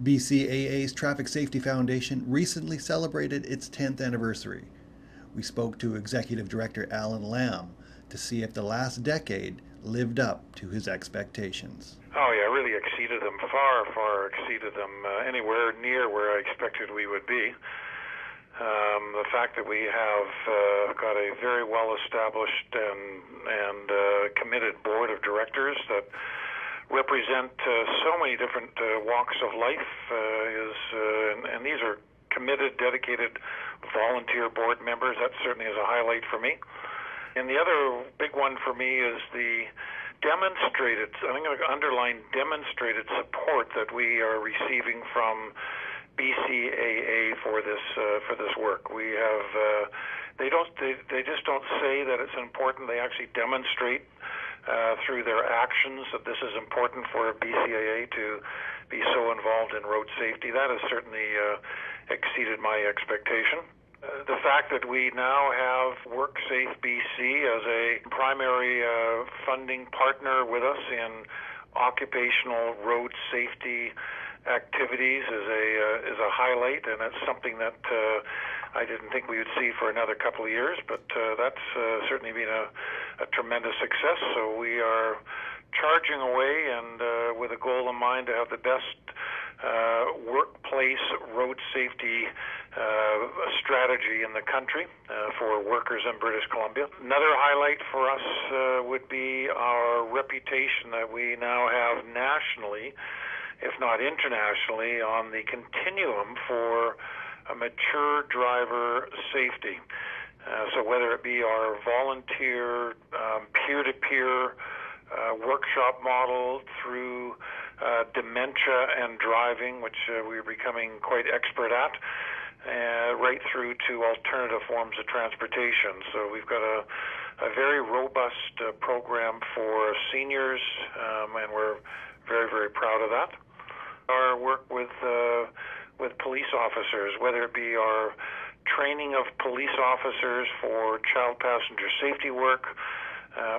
BCAA's Traffic Safety Foundation recently celebrated its 10th anniversary. We spoke to Executive Director Alan Lamb to see if the last decade lived up to his expectations. Oh yeah, really exceeded them, far exceeded them, anywhere near where I expected we would be. The fact that we have got a very well-established and committed board of directors that represent so many different walks of life and these are committed, dedicated volunteer board members. That certainly is a highlight for me. And the other big one for me is the demonstrated, I'm going to underline demonstrated support that we are receiving from BCAA for this work. We have they just don't say that it's important. They actually demonstrate through their actions that this is important for BCAA to be so involved in road safety. That has certainly exceeded my expectation. The fact that we now have WorkSafe BC as a primary funding partner with us in occupational road safety activities is a highlight, and it's something that I didn't think we would see for another couple of years, but that's certainly been a tremendous success. So we are charging away and with a goal in mind to have the best workplace road safety strategy in the country for workers in British Columbia. Another highlight for us would be our reputation that we now have nationally, if not internationally, on the continuum for a mature driver safety. So whether it be our volunteer peer-to-peer workshop model through dementia and driving, which we're becoming quite expert at, right through to alternative forms of transportation. So we've got a very robust program for seniors, and we're very proud of that. Our work with police officers, whether it be our training of police officers for child passenger safety work,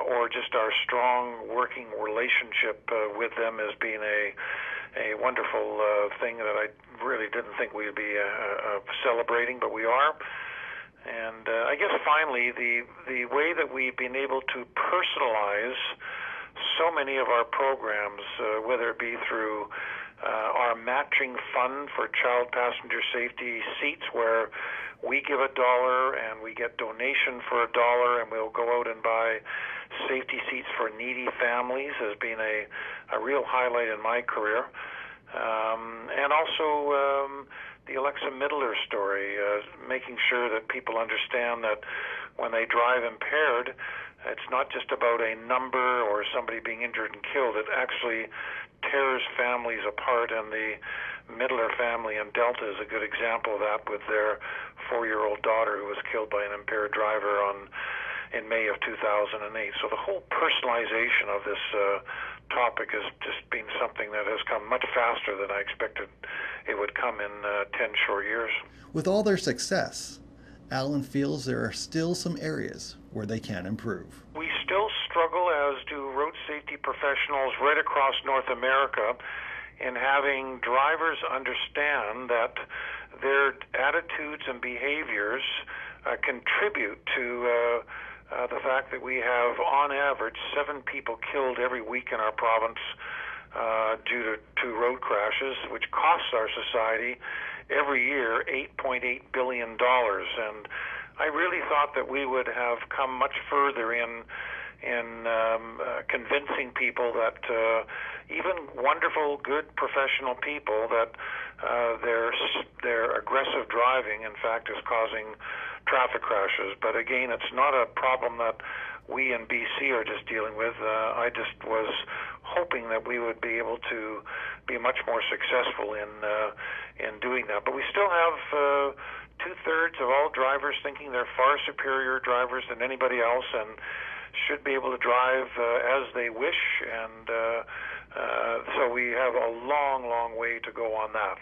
or just our strong working relationship with them as being a wonderful thing that I really didn't think we'd be celebrating, but we are. And I guess finally, the way that we've been able to personalize so many of our programs, whether it be through our matching fund for child passenger safety seats, where we give $1 and we get donation for $1, and we'll go out and buy safety seats for needy families, has been a real highlight in my career. And also the Alexa Midler story, making sure that people understand that when they drive impaired, it's not just about a number or somebody being injured and killed. It actually tears families apart, and the Midler family in Delta is a good example of that, with their 4-year-old daughter who was killed by an impaired driver in May of 2008. So the whole personalization of this topic has just been something that has come much faster than I expected it would come in 10 short years. With all their success, Alan feels there are still some areas where they can improve. We still struggle, as do road safety professionals right across North America, in having drivers understand that their attitudes and behaviors contribute to the fact that we have, on average, 7 people killed every week in our province due to road crashes, which costs our society every year $8.8 billion. And I really thought that we would have come much further in convincing people that even wonderful, good professional people, that their aggressive driving, in fact, is causing traffic crashes. But again, it's not a problem that we in BC are just dealing with. I just was hoping that we would be able to be much more successful in doing that. But we still have 2/3 of all drivers thinking they're far superior drivers than anybody else, and should be able to drive as they wish. And so we have a long way to go on that.